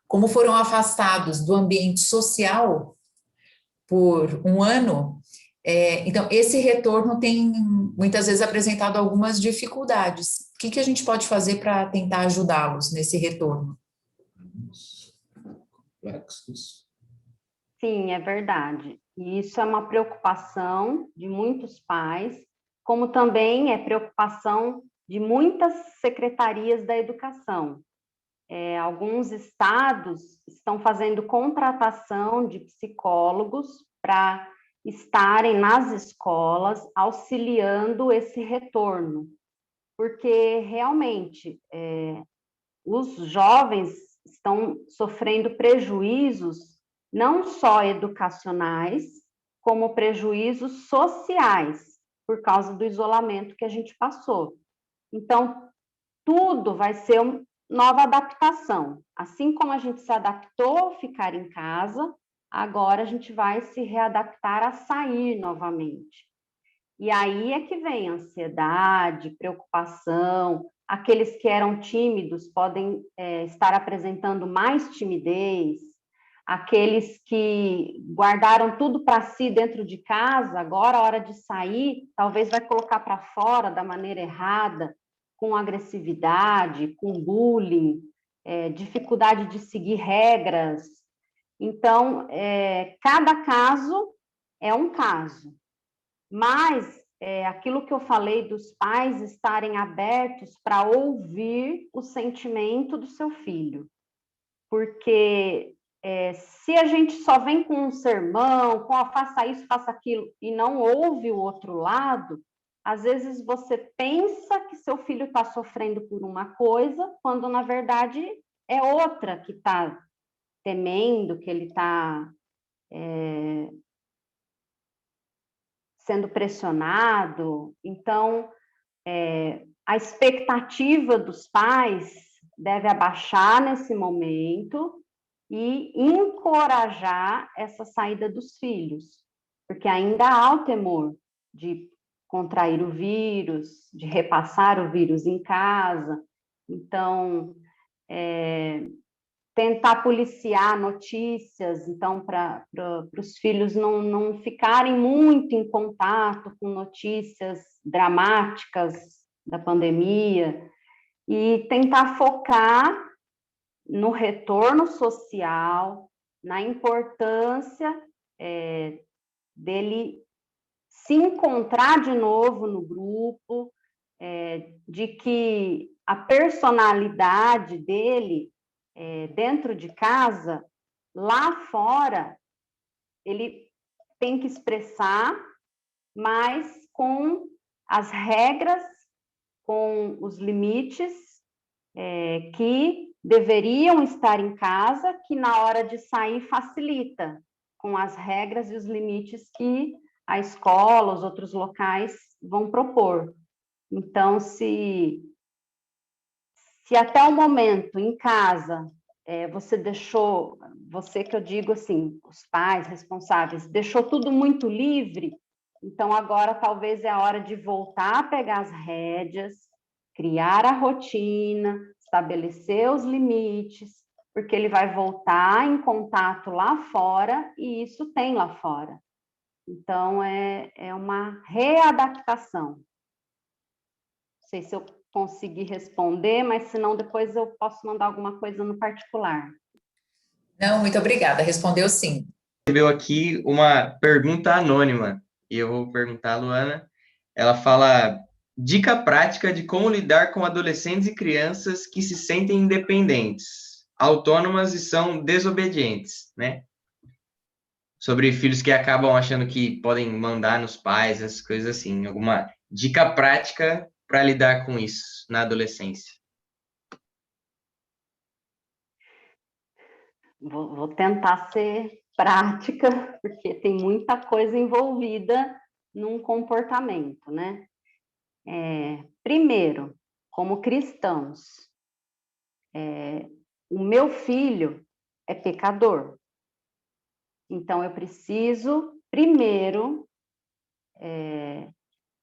Speaker 6: como foram afastados do ambiente social por um ano. Então, esse retorno tem, muitas vezes, apresentado algumas dificuldades. O que a gente pode fazer para tentar ajudá-los nesse retorno?
Speaker 5: Sim, é verdade. E isso é uma preocupação de muitos pais, como também é preocupação de muitas secretarias da educação. Alguns estados estão fazendo contratação de psicólogos para estarem nas escolas auxiliando esse retorno, porque realmente os jovens estão sofrendo prejuízos não só educacionais, como prejuízos sociais, por causa do isolamento que a gente passou. Então, tudo vai ser uma nova adaptação. Assim como a gente se adaptou ao ficar em casa, agora a gente vai se readaptar a sair novamente. E aí é que vem ansiedade, preocupação. Aqueles que eram tímidos podem estar apresentando mais timidez. Aqueles que guardaram tudo para si dentro de casa, agora a hora de sair, talvez vai colocar para fora da maneira errada, com agressividade, com bullying, dificuldade de seguir regras. Então, cada caso é um caso, mas aquilo que eu falei dos pais estarem abertos para ouvir o sentimento do seu filho, porque se a gente só vem com um sermão, com faça isso, faça aquilo, e não ouve o outro lado, às vezes você pensa que seu filho está sofrendo por uma coisa, quando na verdade é outra que está temendo, que ele está sendo pressionado. Então, a expectativa dos pais deve abaixar nesse momento e encorajar essa saída dos filhos, porque ainda há o temor de contrair o vírus, de repassar o vírus em casa. Então, tentar policiar notícias, então, para os filhos não ficarem muito em contato com notícias dramáticas da pandemia, e tentar focar no retorno social, na importância dele se encontrar de novo no grupo, de que a personalidade dele dentro de casa, lá fora, ele tem que expressar, mas com as regras, com os limites que deveriam estar em casa, que na hora de sair facilita, com as regras e os limites que a escola, os outros locais vão propor. Então, se até o momento, em casa, você deixou, você que eu digo assim, os pais responsáveis, deixou tudo muito livre, então agora talvez é a hora de voltar a pegar as rédeas, criar a rotina, estabelecer os limites, porque ele vai voltar em contato lá fora, e isso tem lá fora. Então, é uma readaptação. Não sei se eu consegui responder, mas se não, depois eu posso mandar alguma coisa no particular.
Speaker 6: Não, muito obrigada. Respondeu sim.
Speaker 2: Recebeu aqui uma pergunta anônima, e eu vou perguntar a Luana. Ela fala: dica prática de como lidar com adolescentes e crianças que se sentem independentes, autônomas e são desobedientes, né? Sobre filhos que acabam achando que podem mandar nos pais, essas coisas assim. Alguma dica prática para lidar com isso na adolescência?
Speaker 5: Vou tentar ser prática, porque tem muita coisa envolvida num comportamento, né? Primeiro, como cristãos, o meu filho é pecador. Então, eu preciso, primeiro,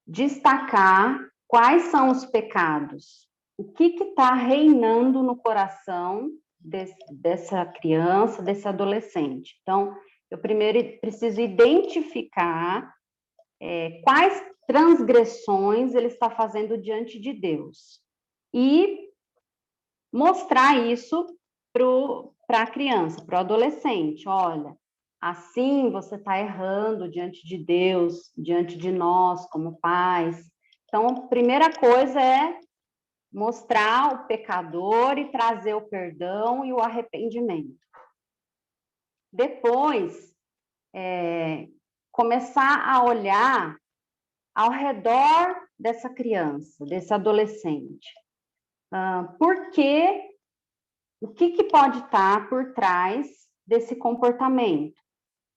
Speaker 5: destacar quais são os pecados, o que está reinando no coração dessa criança, desse adolescente. Então, eu primeiro preciso identificar quais transgressões ele está fazendo diante de Deus e mostrar isso para a criança, para o adolescente. Olha, assim você está errando diante de Deus, diante de nós como pais. Então, a primeira coisa é mostrar o pecador e trazer o perdão e o arrependimento. Depois, começar a olhar ao redor dessa criança, desse adolescente. O que pode estar por trás desse comportamento?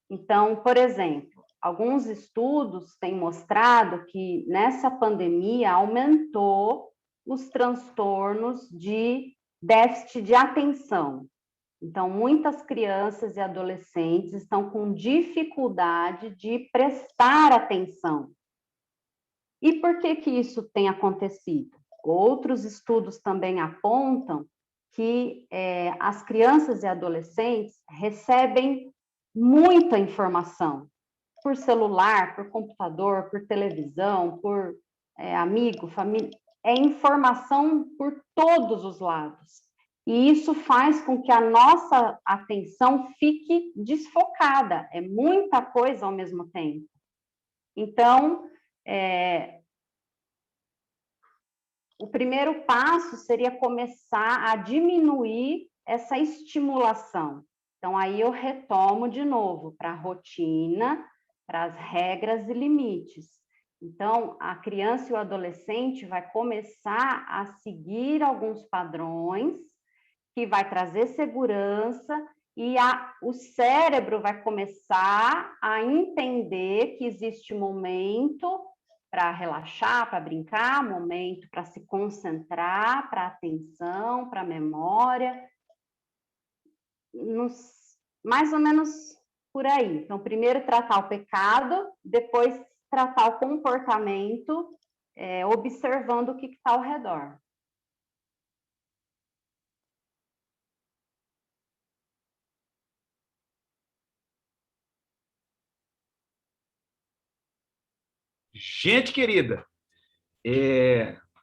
Speaker 5: Então, por exemplo, alguns estudos têm mostrado que nessa pandemia aumentou os transtornos de déficit de atenção. Então, muitas crianças e adolescentes estão com dificuldade de prestar atenção. E por que isso tem acontecido? Outros estudos também apontam que as crianças e adolescentes recebem muita informação por celular, por computador, por televisão, por amigo, família. É informação por todos os lados. E isso faz com que a nossa atenção fique desfocada. É muita coisa ao mesmo tempo. Então, o primeiro passo seria começar a diminuir essa estimulação. Então, aí eu retomo de novo para a rotina, para as regras e limites. Então, a criança e o adolescente vai começar a seguir alguns padrões que vai trazer segurança e o cérebro vai começar a entender que existe momento para relaxar, para brincar, momento para se concentrar, para atenção, para memória, mais ou menos por aí. Então, primeiro tratar o pecado, depois tratar o comportamento, observando o que está ao redor.
Speaker 1: Gente querida,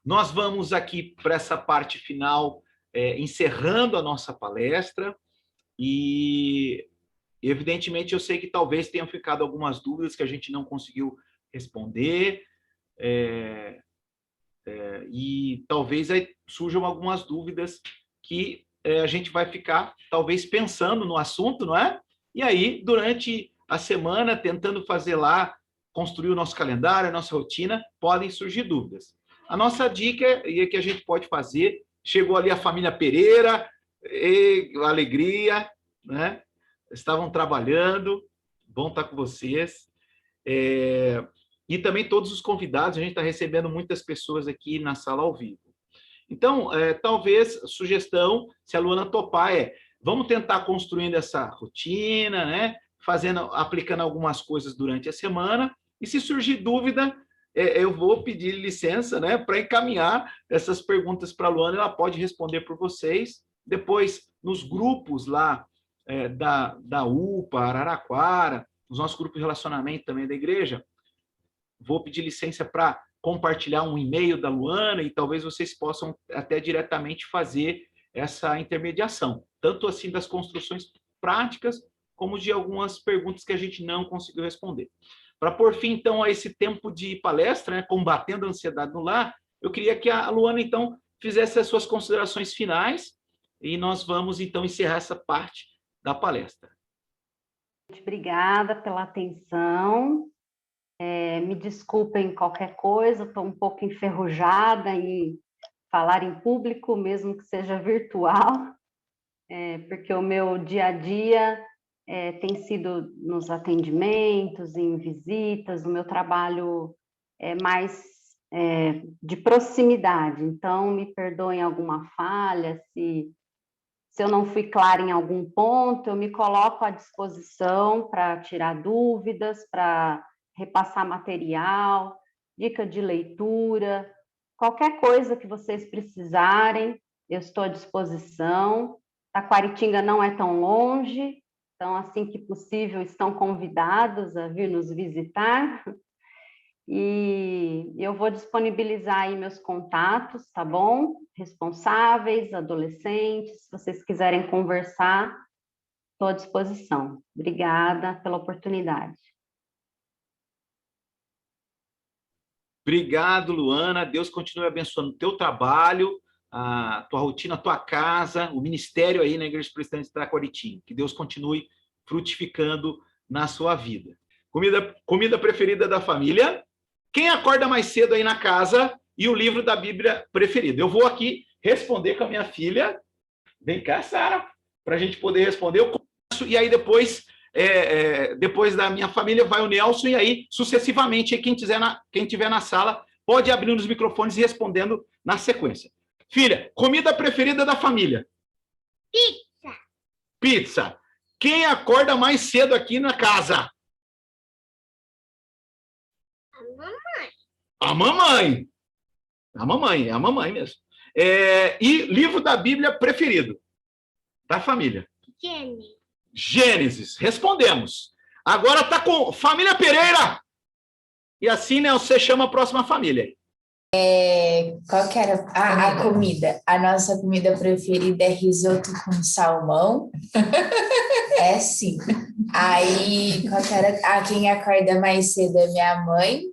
Speaker 1: nós vamos aqui para essa parte final, encerrando a nossa palestra, e evidentemente eu sei que talvez tenham ficado algumas dúvidas que a gente não conseguiu responder, e talvez aí surjam algumas dúvidas que a gente vai ficar talvez pensando no assunto, não é? E aí, durante a semana, tentando fazer lá, construir o nosso calendário, a nossa rotina, podem surgir dúvidas. A nossa dica, e que a gente pode fazer, chegou ali a família Pereira, alegria, né? Estavam trabalhando, bom estar com vocês. E também todos os convidados, a gente está recebendo muitas pessoas aqui na sala ao vivo. Então, talvez, sugestão, se a Luana topar, vamos tentar construindo essa rotina, né? Aplicando algumas coisas durante a semana, e se surgir dúvida, eu vou pedir licença, né, para encaminhar essas perguntas para a Luana, ela pode responder por vocês, depois nos grupos lá da UPA, Araraquara, os nossos grupos de relacionamento também da igreja. Vou pedir licença para compartilhar um e-mail da Luana e talvez vocês possam até diretamente fazer essa intermediação, tanto assim das construções práticas, como de algumas perguntas que a gente não conseguiu responder. Para pôr fim, então, a esse tempo de palestra, né, combatendo a ansiedade no lar, eu queria que a Luana, então, fizesse as suas considerações finais e nós vamos, então, encerrar essa parte da palestra.
Speaker 5: Obrigada pela atenção. Me desculpem qualquer coisa, estou um pouco enferrujada em falar em público, mesmo que seja virtual, porque o meu dia a dia tem sido nos atendimentos, em visitas, o meu trabalho é mais de proximidade, então me perdoem alguma falha, se eu não fui clara em algum ponto, eu me coloco à disposição para tirar dúvidas, para repassar material, dica de leitura, qualquer coisa que vocês precisarem, eu estou à disposição. Taquaritinga não é tão longe, então, assim que possível, estão convidados a vir nos visitar. E eu vou disponibilizar aí meus contatos, tá bom? Responsáveis, adolescentes, se vocês quiserem conversar, estou à disposição. Obrigada pela oportunidade.
Speaker 1: Obrigado, Luana. Deus continue abençoando o teu trabalho, a tua rotina, a tua casa, o ministério aí na Igreja Presbiteriana de Taquaritinga. Que Deus continue frutificando na sua vida. Comida preferida da família? Quem acorda mais cedo aí na casa e o livro da Bíblia preferido? Eu vou aqui responder com a minha filha. Vem cá, Sara, para a gente poder responder. Eu começo e aí depois da minha família vai o Nelson e aí sucessivamente quem tiver na sala pode abrir os microfones e respondendo na sequência. Filha, comida preferida da família?
Speaker 7: Pizza.
Speaker 1: Pizza. Quem acorda mais cedo aqui na casa? A mamãe. A mamãe, é a mamãe mesmo. E livro da Bíblia preferido da família? Gênesis. Respondemos. Agora tá com família Pereira. E assim, né, você chama a próxima família.
Speaker 6: Qual que era a comida? A nossa comida preferida é risoto com salmão. É sim. Aí, qual que era? Quem acorda mais cedo é minha mãe.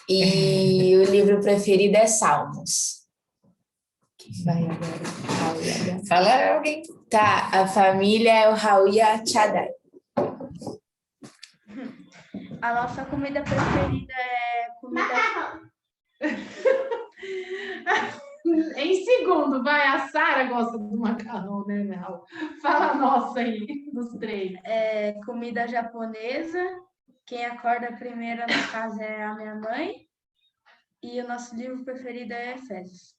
Speaker 6: E o livro preferido é Salmos. Quem vai agora? Fala alguém. Tá, a família é o Raul e a Tchadai.
Speaker 4: A nossa comida preferida é comida...
Speaker 3: Em segundo, vai, a Sara gosta do macarrão, né, Mel? Fala a nossa aí, dos três.
Speaker 4: Comida japonesa. Quem acorda primeiro na casa é a minha mãe. E o nosso livro preferido é Efésios.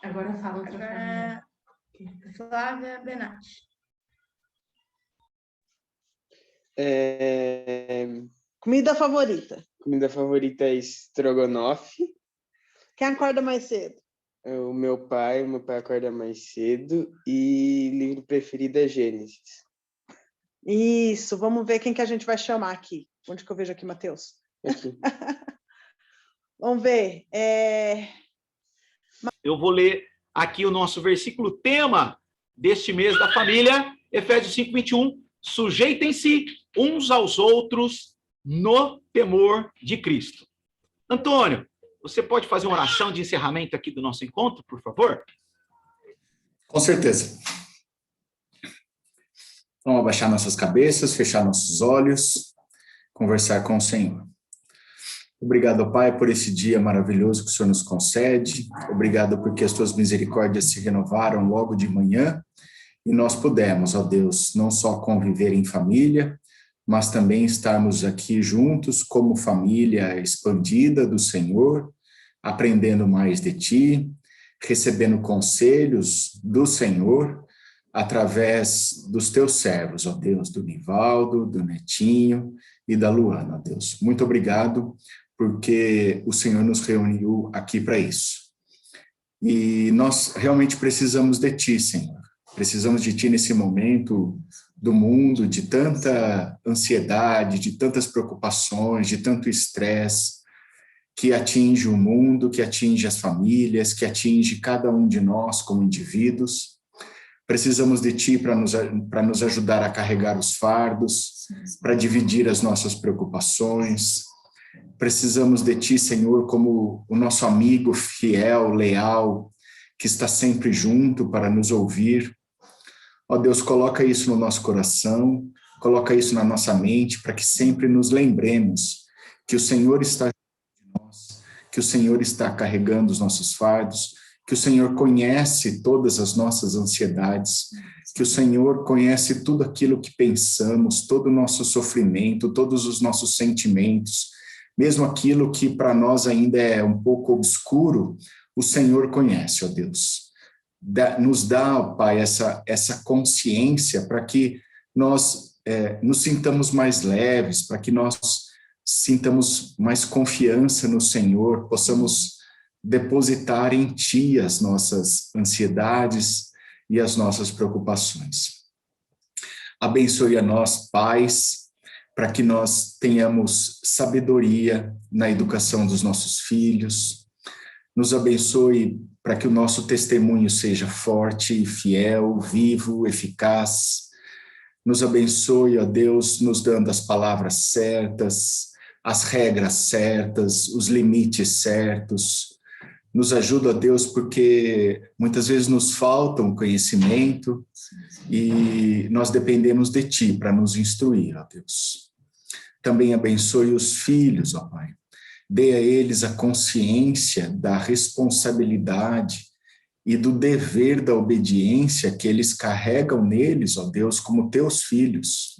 Speaker 3: Agora fala outra família.
Speaker 4: Flávia Benatti.
Speaker 8: Comida favorita?
Speaker 9: Comida favorita é estrogonofe.
Speaker 8: Quem acorda mais cedo?
Speaker 9: O meu pai acorda mais cedo. E livro preferido é Gênesis.
Speaker 8: Isso, vamos ver quem que a gente vai chamar aqui. Onde que eu vejo aqui, Matheus?
Speaker 9: Aqui.
Speaker 8: Vamos ver.
Speaker 1: Eu vou ler aqui o nosso versículo tema deste mês da família, Efésios 5:21. Sujeitem-se uns aos outros no temor de Cristo. Antônio, você pode fazer uma oração de encerramento aqui do nosso encontro, por favor?
Speaker 10: Com certeza. Vamos abaixar nossas cabeças, fechar nossos olhos, conversar com o Senhor. Obrigado, Pai, por esse dia maravilhoso que o Senhor nos concede. Obrigado porque as tuas misericórdias se renovaram logo de manhã e nós pudemos, ó Deus, não só conviver em família, mas também estarmos aqui juntos como família expandida do Senhor, aprendendo mais de Ti, recebendo conselhos do Senhor através dos teus servos, ó Deus, do Nivaldo, do Netinho e da Luana, ó Deus. Muito obrigado porque o Senhor nos reuniu aqui para isso. E nós realmente precisamos de Ti, Senhor. Precisamos de Ti nesse momento do mundo, de tanta ansiedade, de tantas preocupações, de tanto estresse que atinge o mundo, que atinge as famílias, que atinge cada um de nós como indivíduos. Precisamos de Ti para nos ajudar a carregar os fardos, para dividir as nossas preocupações. Precisamos de Ti, Senhor, como o nosso amigo fiel, leal, que está sempre junto para nos ouvir. Ó Deus, coloca isso no nosso coração, coloca isso na nossa mente, para que sempre nos lembremos que o Senhor está junto de nós, que o Senhor está carregando os nossos fardos, que o Senhor conhece todas as nossas ansiedades, que o Senhor conhece tudo aquilo que pensamos, todo o nosso sofrimento, todos os nossos sentimentos, mesmo aquilo que para nós ainda é um pouco obscuro, o Senhor conhece, ó Deus. Nos dá, ó Pai, essa consciência para que nós nos sintamos mais leves, para que nós sintamos mais confiança no Senhor, possamos depositar em Ti as nossas ansiedades e as nossas preocupações. Abençoe a nós, pais, para que nós tenhamos sabedoria na educação dos nossos filhos. Nos abençoe para que o nosso testemunho seja forte, fiel, vivo, eficaz. Nos abençoe, ó Deus, nos dando as palavras certas, as regras certas, os limites certos. Nos ajuda, ó Deus, porque muitas vezes nos falta um conhecimento e nós dependemos de Ti para nos instruir, ó Deus. Também abençoe os filhos, ó Pai. Dê a eles a consciência da responsabilidade e do dever da obediência que eles carregam neles, ó Deus, como Teus filhos.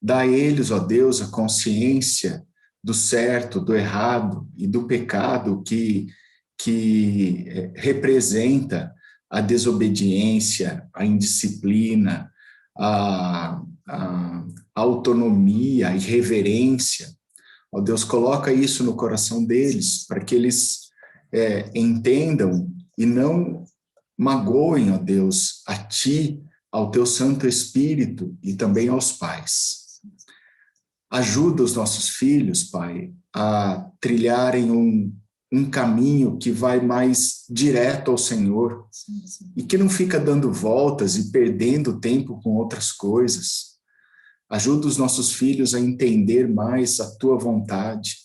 Speaker 10: Dá a eles, ó Deus, a consciência do certo, do errado e do pecado que representa a desobediência, a indisciplina, a autonomia, a irreverência. Ó Deus, coloca isso no coração deles, para que eles entendam e não magoem, ó Deus, a Ti, ao Teu Santo Espírito e também aos pais. Ajuda os nossos filhos, Pai, a trilharem um caminho que vai mais direto ao Senhor e que não fica dando voltas e perdendo tempo com outras coisas. Ajuda os nossos filhos a entender mais a Tua vontade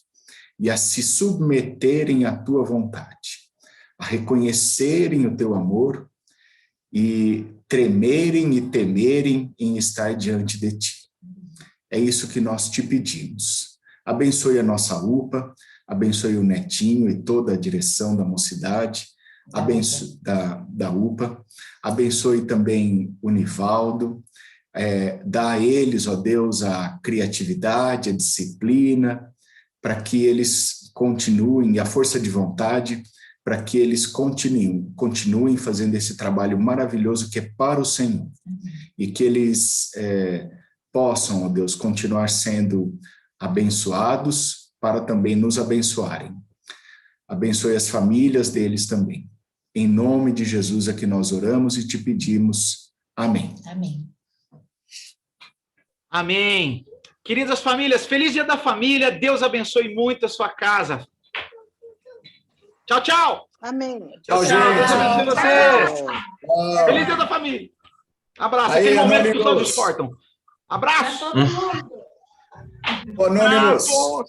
Speaker 10: e a se submeterem à Tua vontade, a reconhecerem o Teu amor e tremerem e temerem em estar diante de Ti. É isso que nós Te pedimos. Abençoe a nossa UPA, abençoe o Netinho e toda a direção da mocidade, da UPA, abençoe também o Nivaldo, dá a eles, ó Deus, a criatividade, a disciplina, para que eles continuem, e a força de vontade, para que eles continuem fazendo esse trabalho maravilhoso que é para o Senhor, e que eles possam, ó Deus, continuar sendo abençoados, para também nos abençoarem. Abençoe as famílias deles também. Em nome de Jesus é que nós oramos e Te pedimos. Amém.
Speaker 6: Amém.
Speaker 1: Amém. Queridas famílias, feliz Dia da Família. Deus abençoe muito a sua casa. Tchau, tchau.
Speaker 8: Amém.
Speaker 10: Tchau, gente.
Speaker 1: Deus abençoe vocês. Feliz Dia da Família. Abraço.
Speaker 10: Aí,
Speaker 1: Aquele momento que
Speaker 10: Anônimos.
Speaker 1: todos cortam. Abraço.
Speaker 8: Pra todo mundo.
Speaker 10: Anônimos.
Speaker 1: Abraço.